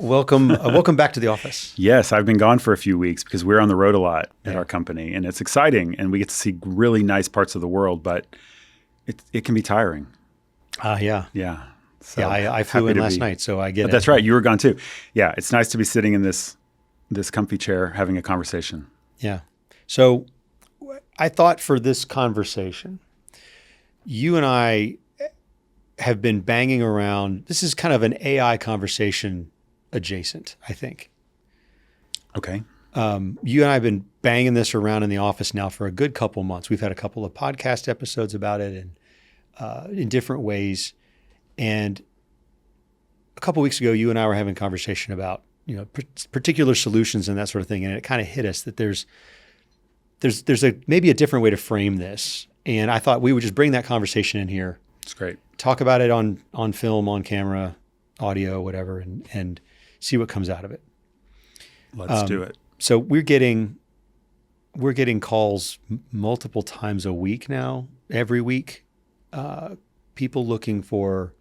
welcome back to the office. Yes, I've been gone for a few weeks because we're on the road a lot at our company, and it's exciting, and we get to see really nice parts of the world, but it can be tiring. Yeah. So I flew in last night, so I get it. That's right. You were gone too. Yeah, it's nice to be sitting in this comfy chair having a conversation. Yeah. So I thought for this conversation, you and I have been banging around. This is kind of an AI conversation adjacent, I think. Okay. You and I have been banging this around in the office now for a good couple months. We've had a couple of podcast episodes about it and in different ways. And a couple of weeks ago, you and I were having a conversation about, particular solutions and that sort of thing. And it kind of hit us that there's maybe a different way to frame this. And I thought we would just bring that conversation in here. It's great. Talk about it on film, on camera, audio, whatever, and see what comes out of it. Let's do it. So we're getting calls multiple times a week now, every week. People looking for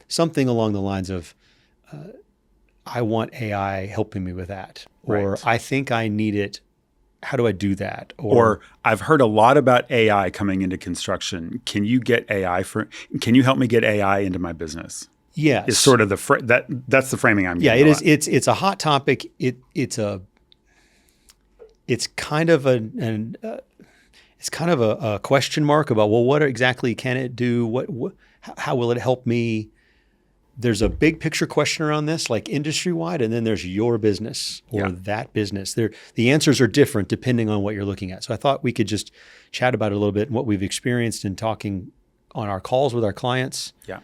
something along the lines of, I want AI helping me with that, or Right. I think I need it. How do I do that? Or I've heard a lot about AI coming into construction. Can you help me get AI into my business? yes, Is sort of that's the framing I'm yeah, getting. it is. It's a hot topic. It's kind of a question mark about, well, what exactly can it do? How will it help me? There's a big picture question around this, like industry wide, and then there's your business or that business. The answers are different depending on what you're looking at. So I thought we could just chat about it a little bit and what we've experienced in talking on our calls with our clients. Yeah.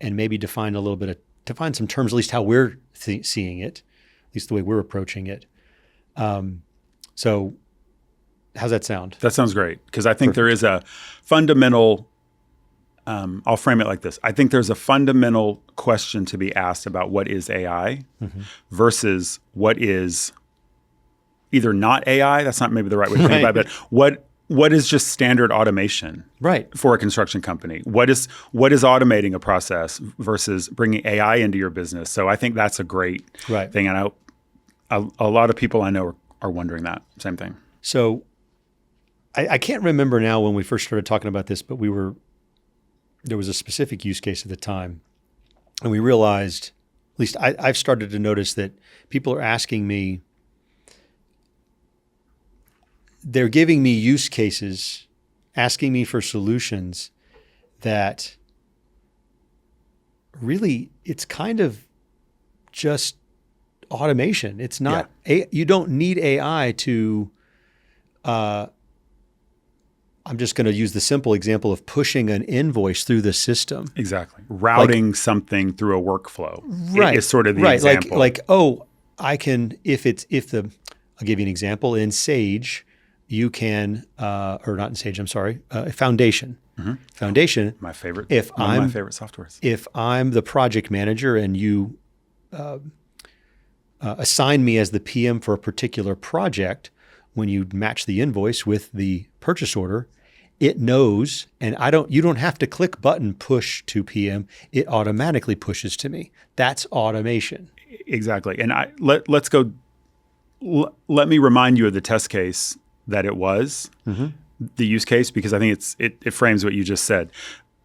And maybe define some terms, at least how we're seeing it, at least the way we're approaching it. So how's that sound? That sounds great, because I think there is a fundamental, I'll frame it like this. I think there's a fundamental question to be asked about what is AI versus what is either not AI. That's not maybe the right way to think about it, but what is just standard automation for a construction company? What is automating a process versus bringing AI into your business? So I think that's a great thing. And a lot of people I know are wondering that same thing. So I can't remember now when we first started talking about this, but there was a specific use case at the time. And we realized, at least I've started to notice that people are asking me, they're giving me use cases, asking me for solutions that really, it's kind of just automation. It's not, you don't need AI to, I'm just going to use the simple example of pushing an invoice through the system. Exactly. Routing something through a workflow is sort of the example. I can, I'll give you an example. In Sage, you can, or not in Sage, I'm sorry, Foundation. Foundation. My favorite. One of my favorite softwares. If I'm the project manager and you assign me as the PM for a particular project, when you match the invoice with the purchase order, it knows, and you don't have to click button push to PM. It automatically pushes to me. That's automation. Exactly. And let's go. Let me remind you of the test case that it was, the use case, because I think it frames what you just said.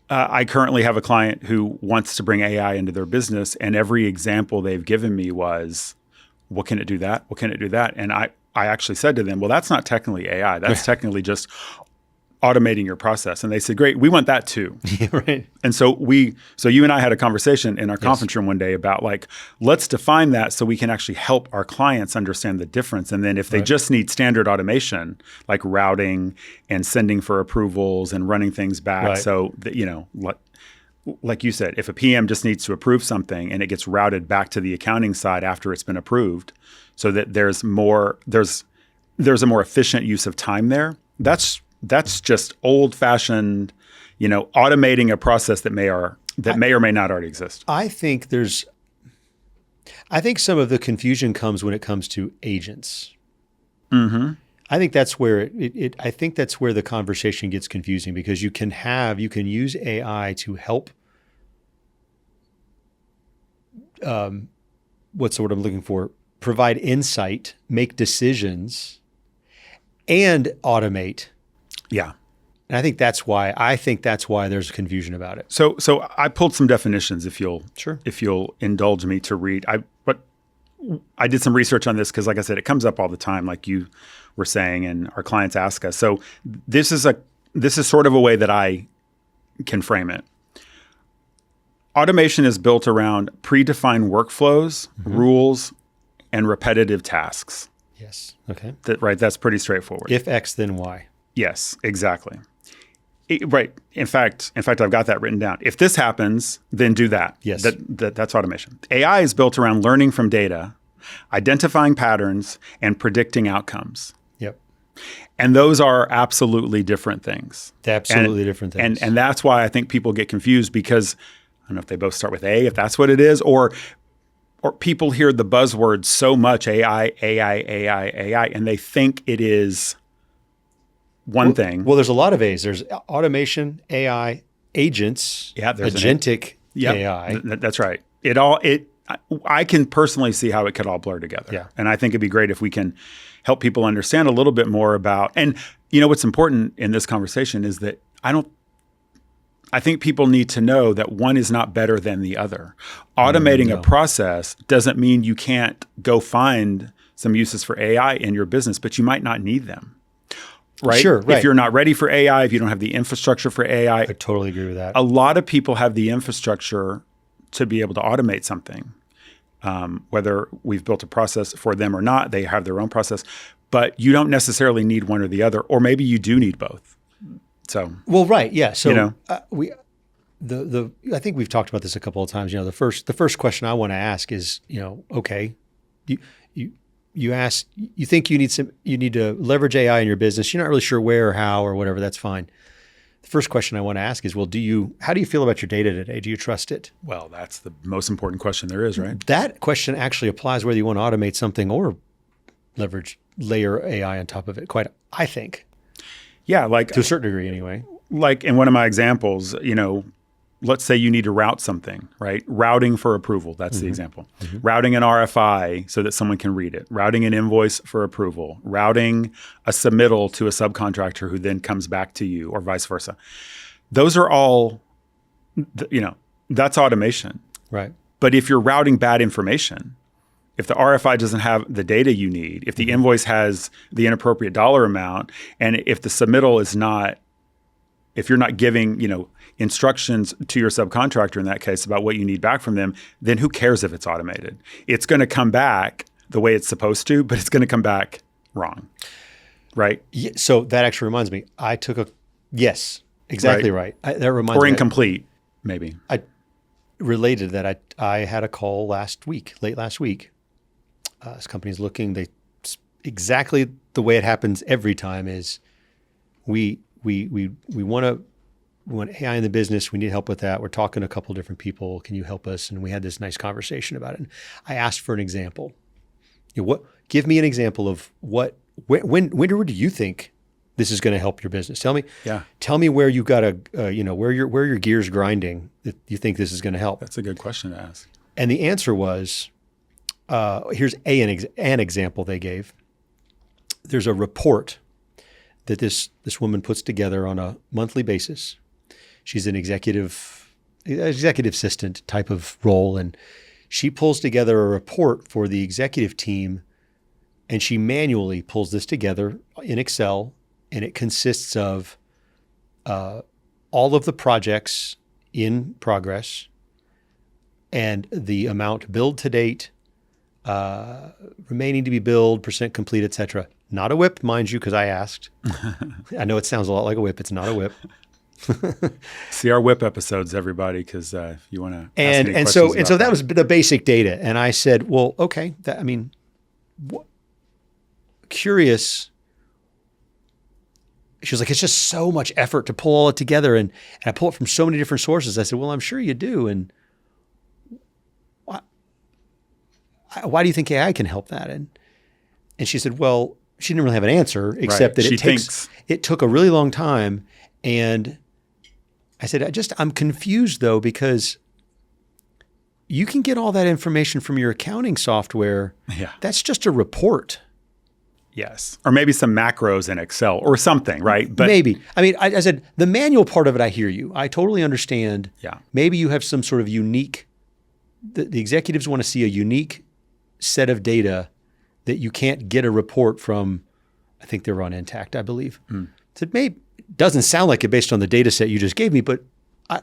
I currently have a client who wants to bring AI into their business, and every example they've given me was, what can it do that? What can it do that? And I actually said to them, well, that's not technically AI. That's technically just automating your process. And they said, great, we want that too. Right. And so you and I had a conversation in our conference room one day about let's define that so we can actually help our clients understand the difference. And then if they just need standard automation, like routing and sending for approvals and running things back. So that, like you said, if a PM just needs to approve something and it gets routed back to the accounting side after it's been approved, so that there's a more efficient use of time there. That's just old-fashioned, automating a process that may or may not already exist. I think some of the confusion comes when it comes to agents. I think that's where I think that's where the conversation gets confusing, because you can use AI to help what's the word I'm looking for? Provide insight, make decisions, and automate. Yeah. And I think that's why there's confusion about it. So I pulled some definitions if you'll Sure. indulge me to read. But I did some research on this because, like I said, it comes up all the time, like you were saying, and our clients ask us. So this is sort of a way that I can frame it. Automation is built around predefined workflows, rules, and repetitive tasks. Yes. Okay. That's pretty straightforward. If X, then Y. Yes, exactly. Right. In fact, I've got that written down. If this happens, then do that. Yes. That's automation. AI is built around learning from data, identifying patterns, and predicting outcomes. Yep. And those are absolutely different things. Absolutely different things. And that's why I think people get confused because I don't know if they both start with A, if that's what it is, or people hear the buzzword so much, AI, and they think it is one thing. Well, there's a lot of A's. There's automation, AI, agents, agentic AI. That's right. I can personally see how it could all blur together. Yeah. And I think it'd be great if we can help people understand a little bit more about, and what's important in this conversation is that I think people need to know that one is not better than the other. Automating a process doesn't mean you can't go find some uses for AI in your business, but you might not need them. Right? Sure, right. If you're not ready for AI, if you don't have the infrastructure for AI. I totally agree with that. A lot of people have the infrastructure to be able to automate something. Whether we've built a process for them or not, they have their own process. But you don't necessarily need one or the other, or maybe you do need both. So, well, right, yeah. So I think we've talked about this a couple of times. The first question I want to ask is, okay, you think you need to leverage AI in your business. You're not really sure where or how or whatever. That's fine. The first question I want to ask is, well, how do you feel about your data today? Do you trust it? Well, that's the most important question there is, right? That question actually applies whether you want to automate something or layer AI on top of it. I think. Yeah, like to a certain degree, anyway. Like in one of my examples, let's say you need to route something, right? Routing for approval. That's the example. Routing an RFI so that someone can read it. Routing an invoice for approval. Routing a submittal to a subcontractor who then comes back to you, or vice versa. Those are all, that's automation. Right. But if you're routing bad information, if the RFI doesn't have the data you need, if the invoice has the inappropriate dollar amount, and if the submittal is not, if you're not giving, instructions to your subcontractor in that case about what you need back from them, then who cares if it's automated? It's going to come back the way it's supposed to, but it's going to come back wrong. Right? Yeah, so that actually reminds me, yes, exactly right. That reminds me. Or incomplete, maybe. I related that I had a call late last week. This company's looking, exactly the way it happens every time is we want AI in the business. We need help with that. We're talking to a couple of different people. Can you help us? And we had this nice conversation about it. And I asked for an example. Give me an example of when do you think this is going to help your business? Tell me. Yeah. Tell me where you got where your gears grinding that you think this is going to help. That's a good question to ask. And the answer was, here's an example they gave. There's a report that this woman puts together on a monthly basis. She's an executive assistant type of role, and she pulls together a report for the executive team, and she manually pulls this together in Excel, and it consists of all of the projects in progress and the amount billed to date, remaining to be billed, percent complete, et cetera. Not a whip, mind you, because I asked. I know it sounds a lot like a whip. It's not a whip. See our whip episodes, everybody, because if you want to. And so that was the basic data. And I said, well, okay. Curious. She was like, it's just so much effort to pull all it together, and I pull it from so many different sources. I said, well, I'm sure you do. And why do you think AI can help that? And she said, well, she didn't really have an answer, except that it took a really long time. And I said, I'm confused though, because you can get all that information from your accounting software. Yeah. That's just a report. Yes. Or maybe some macros in Excel or something, right? But maybe. I mean, I said the manual part of it, I hear you. I totally understand. Yeah. Maybe you have some sort of unique, the executives want to see a unique set of data that you can't get a report from, I think they were on Intact, I believe. So it doesn't sound like it based on the data set you just gave me, but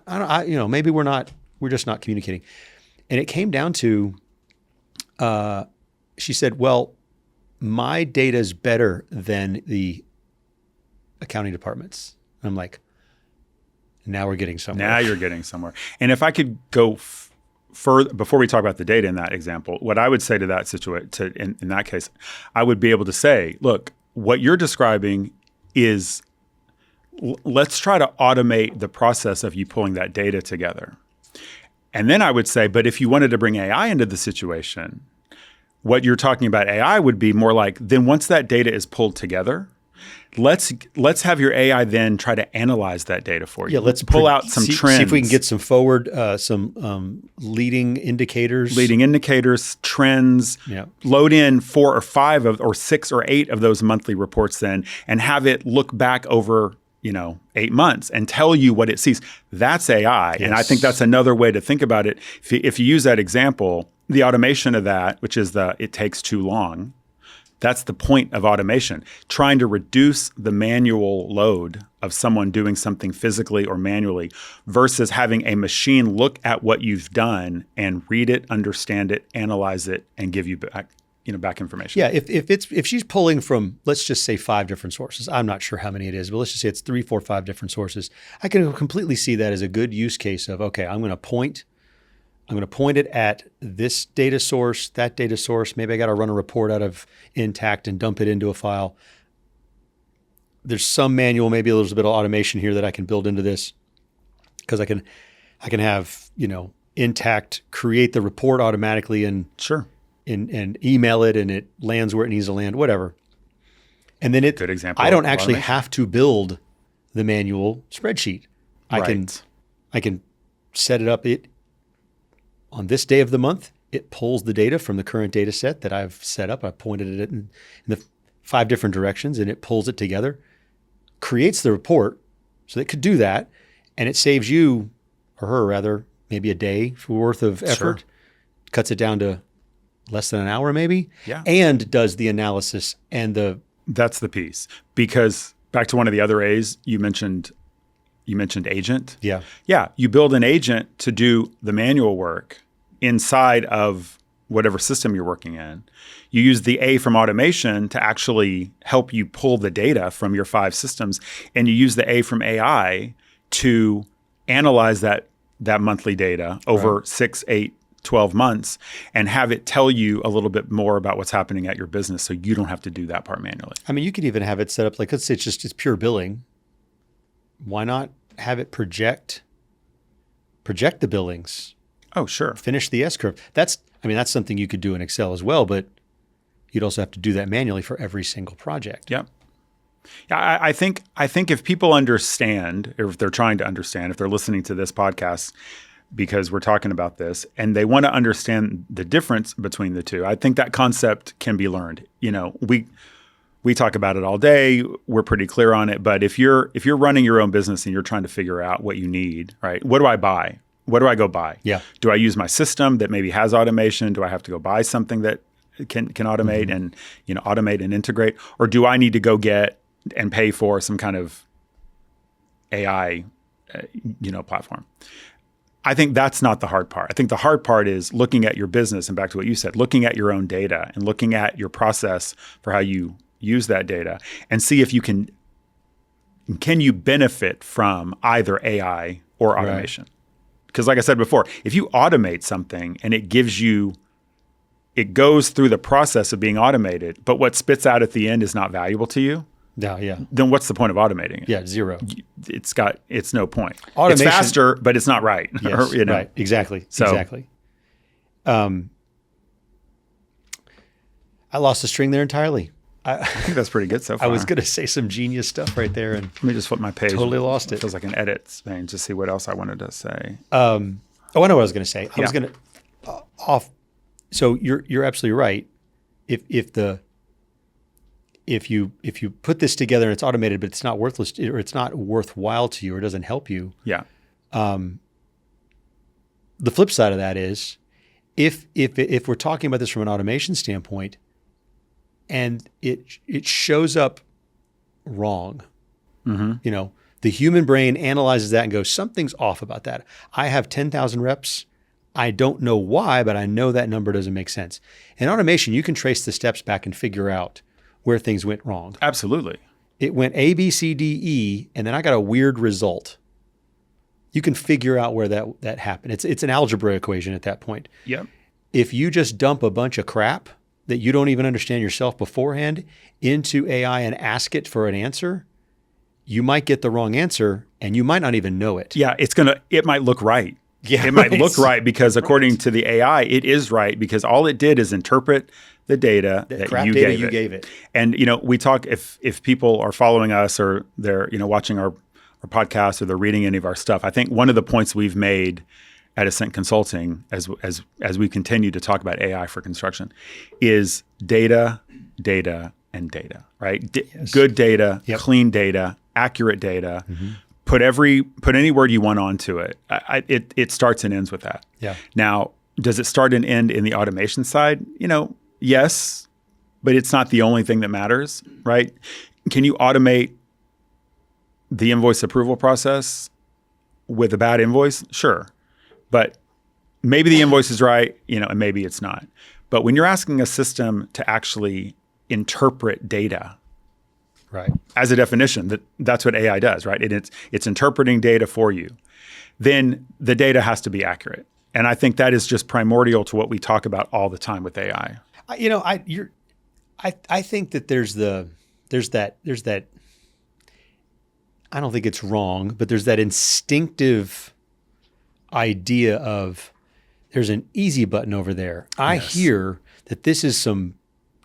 maybe we're just not communicating. And it came down to, she said, well, my data is better than the accounting department's. I'm like, now we're getting somewhere. Now you're getting somewhere. And if I could go further, before we talk about the data in that example, what I would say to that in that case, I would be able to say, look, what you're describing is, let's try to automate the process of you pulling that data together. And then I would say, but if you wanted to bring AI into the situation, what you're talking about AI would be more like, then once that data is pulled together, let's have your AI then try to analyze that data for you. Yeah, let's pull out some trends. See if we can get some forward, leading indicators. Trends. Yeah. Load in 4 or 5 or 6 or 8 of those monthly reports then, and have it look back over 8 months and tell you what it sees. That's AI. Yes. And I think that's another way to think about it. If you use that example, the automation of that, which is it takes too long, that's the point of automation. Trying to reduce the manual load of someone doing something physically or manually versus having a machine look at what you've done and read it, understand it, analyze it, and give you back information. Yeah, if she's pulling from, let's just say 5 different sources. I'm not sure how many it is, but let's just say it's 3, 4, 5 different sources. I can completely see that as a good use case of, okay, I'm going to point it at this data source, that data source. Maybe I got to run a report out of Intact and dump it into a file. There's some manual, maybe a little bit of automation here that I can build into this, because I can have Intact create the report automatically and sure. And email it, and it lands where it needs to land, whatever. And then good example. I don't actually have to build the manual spreadsheet. I can set it up. On this day of the month, it pulls the data from the current data set that I've set up. I pointed it in the 5 different directions, and it pulls it together, creates the report. So it could do that, and it saves you, or her rather, maybe a day worth of effort, sure. Cuts it down to less than an hour maybe, yeah. And does the analysis and That's the piece. Because back to one of the other A's, you mentioned agent. Yeah. Yeah, you build an agent to do the manual work inside of whatever system you're working in. You use the A from automation to actually help you pull the data from your 5 systems, and you use the A from AI to analyze that monthly data over right. 6, 8, 12 months and have it tell you a little bit more about what's happening at your business, so you don't have to do that part manually. I mean, you could even have it set up like, let's say it's pure billing. Why not have it project the billings? Oh, sure. Finish the S curve. That's something you could do in Excel as well, but you'd also have to do that manually for every single project. Yeah. Yeah, I think if people understand, or if they're trying to understand, if they're listening to this podcast because we're talking about this and they want to understand the difference between the two, I think that concept can be learned. We talk about it all day. We're pretty clear on it. But if you're running your own business and you're trying to figure out what you need, right? What do I buy? What do I go buy? Yeah. Do I use my system that maybe has automation? Do I have to go buy something that can automate mm-hmm. and automate and integrate? Or do I need to go get and pay for some kind of AI platform? I think that's not the hard part. I think the hard part is looking at your business, and back to what you said, looking at your own data and looking at your process for how you use that data, and see if you can you benefit from either AI or automation. Right. Because like I said before, if you automate something and it goes through the process of being automated, but what spits out at the end is not valuable to you, then what's the point of automating it? Yeah, zero. It's no point. Automation, it's faster, but it's not right. Yes, right. Exactly. So, exactly. I lost the string there entirely. I think that's pretty good so far. I was going to say some genius stuff right there, and let me just flip my page. Totally lost it. It feels like an edit thing to see what else I wanted to say. I know what I was going to say. I was going to. off. So you're absolutely right. If you put this together and it's automated, but it's not worthless or it's not worthwhile to you or doesn't help you. Yeah. The flip side of that is if we're talking about this from an automation standpoint and it shows up wrong, the human brain analyzes that and goes, something's off about that. I have 10,000 reps. I don't know why, but I know that number doesn't make sense. In automation, you can trace the steps back and figure out where things went wrong. Absolutely. It went A, B, C, D, E, and then I got a weird result. You can figure out where that happened. It's an algebra equation at that point. Yep. If you just dump a bunch of crap that you don't even understand yourself beforehand into AI and ask it for an answer, you might get the wrong answer and you might not even know it. Yeah, it might look right. Yeah, it might look right because according to the AI, it is right because all it did is interpret the data that you gave it. And we talk if people are following us or they're watching our podcast or they're reading any of our stuff. I think one of the points we've made at Ascent Consulting as we continue to talk about AI for construction is data, and data. Right? Yes. Good data, Yep. clean data, accurate data. Mm-hmm. Put any word you want onto it. It starts and ends with that. Yeah. Now, does it start and end in the automation side? Yes, but it's not the only thing that matters, right? Can you automate the invoice approval process with a bad invoice? Sure. But maybe the invoice is right, and maybe it's not. But when you're asking a system to actually interpret data, right, as a definition, that's what AI does, right? It's interpreting data for you. Then the data has to be accurate. And I think that is just primordial to what we talk about all the time with AI. I think that there's that. I don't think it's wrong, but there's that instinctive idea of there's an easy button over there. I hear that this is some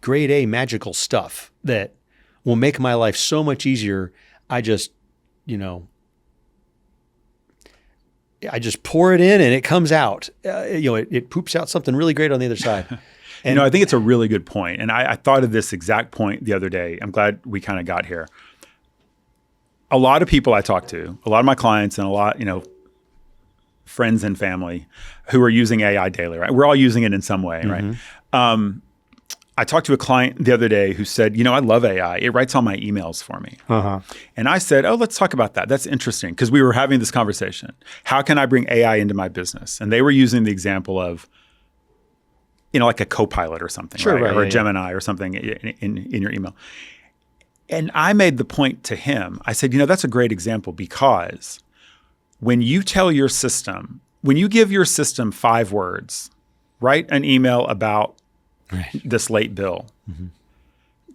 grade A magical stuff that will make my life so much easier. I just pour it in and it comes out. It poops out something really great on the other side. And I think it's a really good point. And I thought of this exact point the other day. I'm glad we kind of got here. A lot of people I talk to, a lot of my clients and a lot, friends and family who are using AI daily, right? We're all using it in some way, right? I talked to a client the other day who said, I love AI. It writes all my emails for me. Uh-huh. And I said, let's talk about that. That's interesting because we were having this conversation. How can I bring AI into my business? And they were using the example of, like a Copilot or something, sure, right? Or a Gemini or something in your email. And I made the point to him. I said, that's a great example because when you tell your system, when you give your system 5 words, write an email about this late bill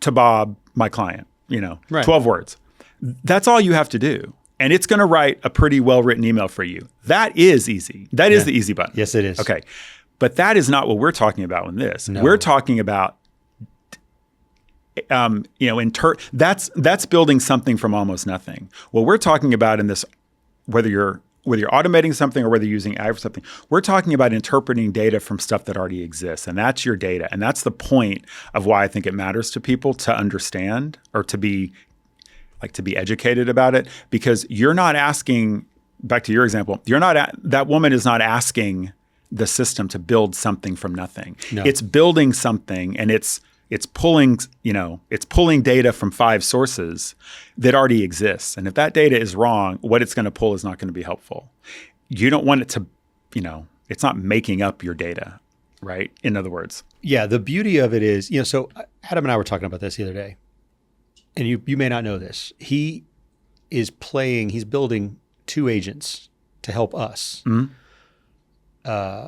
to Bob, my client, 12 words. That's all you have to do. And it's going to write a pretty well-written email for you. That is easy. That is the easy button. Yes, it is. Okay. But that is not what we're talking about in this. No. We're talking about, that's building something from almost nothing. What we're talking about in this, whether you're automating something or whether you're using AI for something, we're talking about interpreting data from stuff that already exists. And that's your data. And that's the point of why I think it matters to people to understand or to be educated about it. Because you're not asking, back to your example, that woman is not asking the system to build something from nothing. No. It's building something and it's pulling data from 5 sources that already exists. And if that data is wrong, what it's going to pull is not going to be helpful. You don't want it to, it's not making up your data, right? In other words. Yeah. The beauty of it is, so Adam and I were talking about this the other day, and you may not know this. He's building 2 agents to help us. Mm-hmm.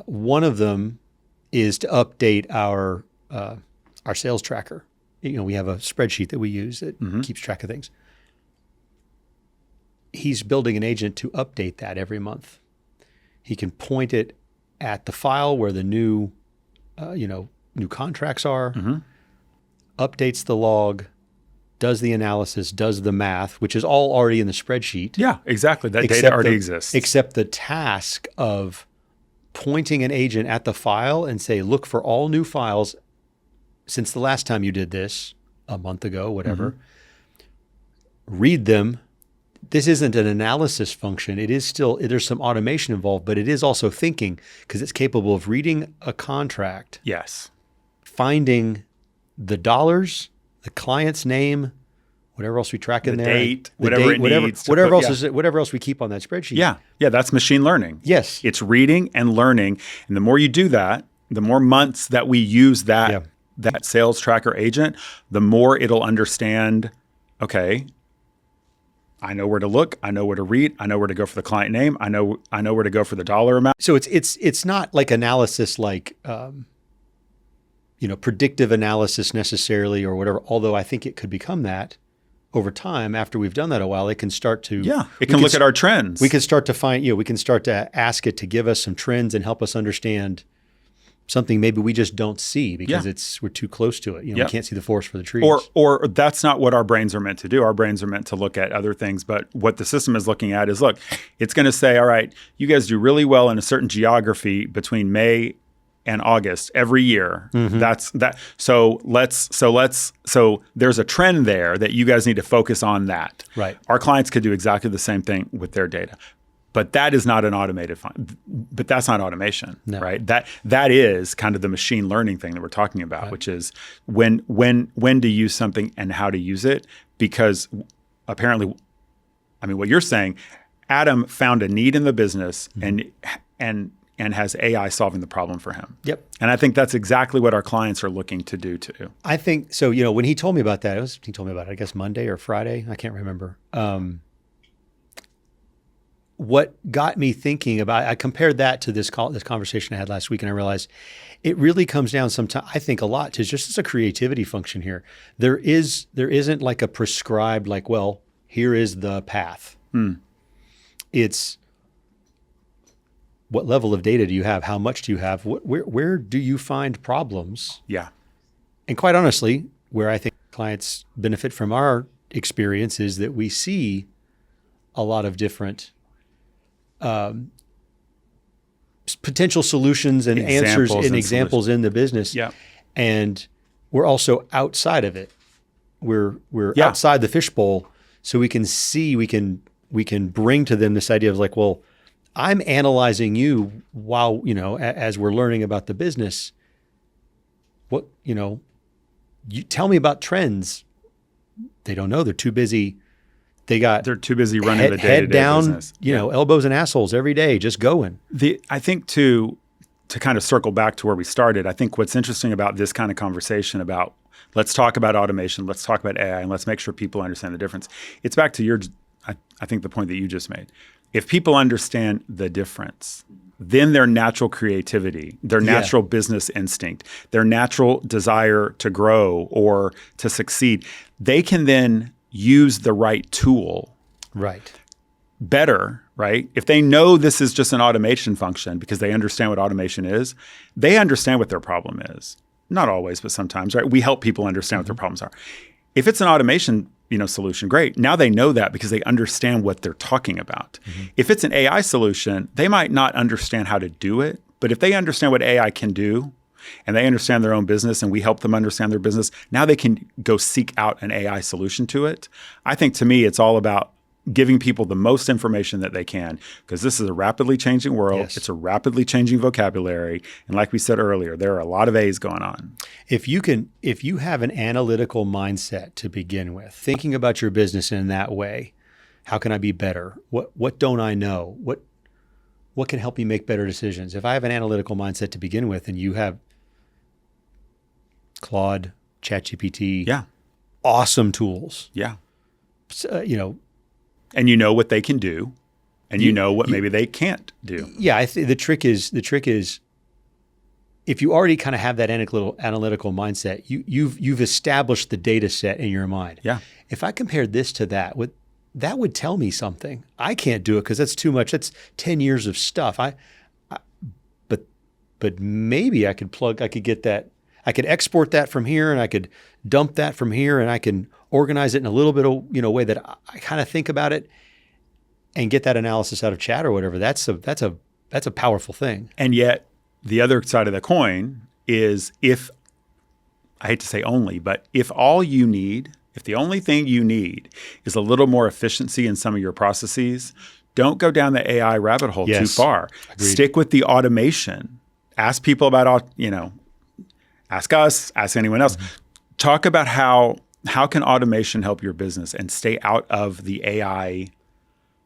One of them is to update our sales tracker. We have a spreadsheet that we use that keeps track of things. He's building an agent to update that every month. He can point it at the file where the new contracts are, updates the log, does the analysis, does the math, which is all already in the spreadsheet. Yeah, exactly. That data already exists. Except the task of pointing an agent at the file and say, look for all new files since the last time you did this, a month ago, whatever. Read them. This isn't an analysis function. It is still, there's some automation involved, but it is also thinking because it's capable of reading a contract. Yes. Finding the dollars, the client's name, whatever else we track in there. Date, whatever it needs. Whatever else we keep on that spreadsheet. Yeah. Yeah. That's machine learning. Yes. It's reading and learning. And the more you do that, the more months that we use that sales tracker agent, the more it'll understand, okay, I know where to look. I know where to read. I know where to go for the client name. I know where to go for the dollar amount. So it's not like analysis, like predictive analysis necessarily or whatever. Although I think it could become that over time. After we've done that a while, it can start to it can look at our trends. We can start to find we can start to ask it to give us some trends and help us understand something maybe we just don't see because we're too close to it. We can't see the forest for the trees. Or that's not what our brains are meant to do. Our brains are meant to look at other things. But what the system is looking at is, look, it's going to say, all right, you guys do really well in a certain geography between May and August every year. That's that. So there's a trend there that you guys need to focus on that. Right. Our clients could do exactly the same thing with their data. But that is not an automated but that's not automation, right? That is kind of the machine learning thing that we're talking about, which is when to use something and how to use it. Because apparently, I mean, what you're saying, Adam found a need in the business and has AI solving the problem for him. Yep. And I think that's exactly what our clients are looking to do too. I think so. When he told me about that, he told me about it, I guess Monday or Friday. I can't remember. What got me thinking about, I compared that to this conversation I had last week, and I realized it really comes down sometimes, I think a lot, to just as a creativity function here. There isn't like a prescribed, like, well, here is the path. It's what level of data do you have? How much do you have? Where do you find problems? Yeah. And quite honestly, where I think clients benefit from our experience is that we see a lot of different potential solutions and answers and examples in the business. Yeah. And we're also outside of it. We're outside the fishbowl, so we can see, we can bring to them this idea of like, well, I'm analyzing you while, as we're learning about the business. What, you tell me about trends. They don't know. They're too busy. They're too busy running the day-to-day head down, business. Elbows and assholes every day, just going. I think to kind of circle back to where we started, I think what's interesting about this kind of conversation about let's talk about automation, let's talk about AI, and let's make sure people understand the difference. It's back to I think the point that you just made. If people understand the difference, then their natural creativity, their natural business instinct, their natural desire to grow or to succeed, they can then use the right tool better, right? If they know this is just an automation function because they understand what automation is, they understand what their problem is. Not always, but sometimes, right? We help people understand what their problems are. If it's an automation solution, great. Now they know that because they understand what they're talking about. If it's an AI solution, they might not understand how to do it, but if they understand what AI can do, and they understand their own business and we help them understand their business, now they can go seek out an AI solution to it. I think to me, it's all about giving people the most information that they can because this is a rapidly changing world. Yes. It's a rapidly changing vocabulary. And like we said earlier, there are a lot of A's going on. If you have an analytical mindset to begin with, thinking about your business in that way, how can I be better? What don't I know? What can help me make better decisions? If I have an analytical mindset to begin with and you have Claude, ChatGPT, awesome tools. Yeah. And you know what they can do, and you know what maybe they can't do. Yeah, I think the trick is if you already kind of have that analytical mindset, you've established the data set in your mind. Yeah. If I compared this to that would tell me something. I can't do it because that's too much. That's 10 years of stuff. But maybe I could get that. I could export that from here and I could dump that from here and I can organize it in a little bit of, way that I kind of think about it and get that analysis out of chat or whatever. That's a that's a powerful thing. And yet the other side of the coin is I hate to say only, but if the only thing you need is a little more efficiency in some of your processes, don't go down the AI rabbit hole too far. Agreed. Stick with the automation. Ask people about, ask us, ask anyone else. Talk about how can automation help your business and stay out of the AI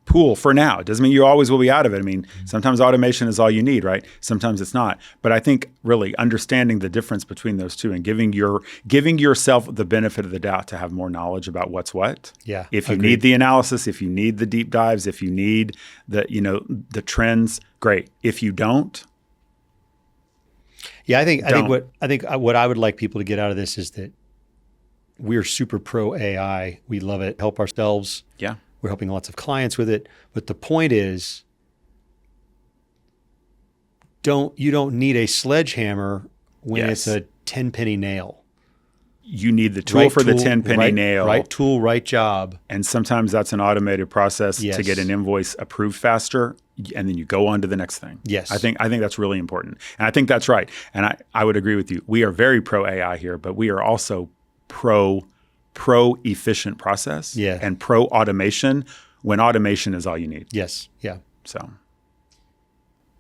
pool for now. It doesn't mean you always will be out of it. I mean, sometimes automation is all you need, right? Sometimes it's not. But I think really understanding the difference between those two and giving yourself the benefit of the doubt to have more knowledge about what's what. Yeah. If you need the analysis, if you need the deep dives, if you need the trends, great. If you don't, I think what I would like people to get out of this is that we're super pro AI. We love it. Help ourselves. Yeah. We're helping lots of clients with it. But the point is, you don't need a sledgehammer when it's a 10-penny nail. You need the tool for the 10-penny nail. Right tool, right job. And sometimes that's an automated process to get an invoice approved faster, and then you go on to the next thing. Yes. I think that's really important. And I think that's right. And I would agree with you. We are very pro AI here, but we are also pro efficient process and pro automation when automation is all you need. Yes. Yeah. So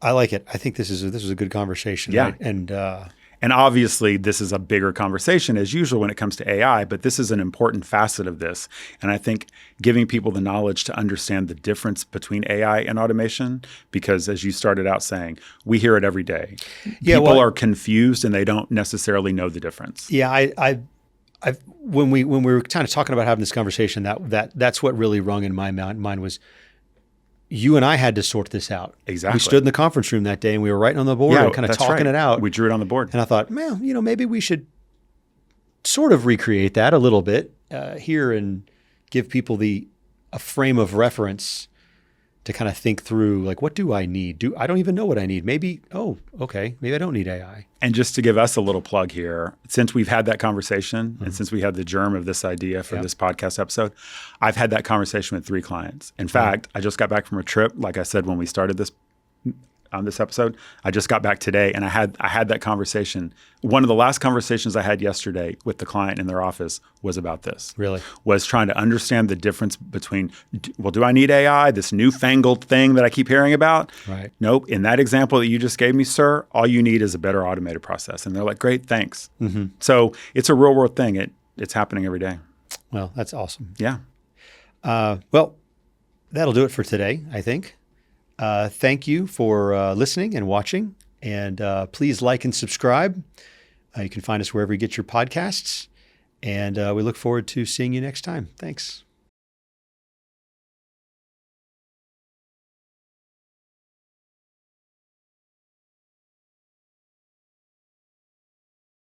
I like it. I think this was a good conversation. Yeah. Right? And obviously this is a bigger conversation as usual when it comes to AI, but this is an important facet of this. And I think giving people the knowledge to understand the difference between AI and automation, because as you started out saying, we hear it every day. People are confused and they don't necessarily know the difference. Yeah. When we were kind of talking about having this conversation, that's what really rung in my mind was you and I had to sort this out. Exactly. We stood in the conference room that day and we were writing on the board and kind of talking it out. We drew it on the board. And I thought, well, maybe we should sort of recreate that a little bit here and give people a frame of reference to kind of think through, like, what do I need? I don't even know what I need. Maybe I don't need AI. And just to give us a little plug here, since we've had that conversation and since we had the germ of this idea for this podcast episode, I've had that conversation with 3 clients. In fact, I just got back from a trip. Like I said, when we started this on this episode, I just got back today and I had that conversation. One of the last conversations I had yesterday with the client in their office was about this. Really? Was trying to understand the difference between, do I need AI, this newfangled thing that I keep hearing about? Right. Nope. In that example that you just gave me, sir, all you need is a better automated process. And they're like, great, thanks. Mm-hmm. So it's a real world thing. It's happening every day. Well, that's awesome. Yeah. Well, that'll do it for today, I think. Thank you for listening and watching, and please like and subscribe. You can find us wherever you get your podcasts, and we look forward to seeing you next time. Thanks.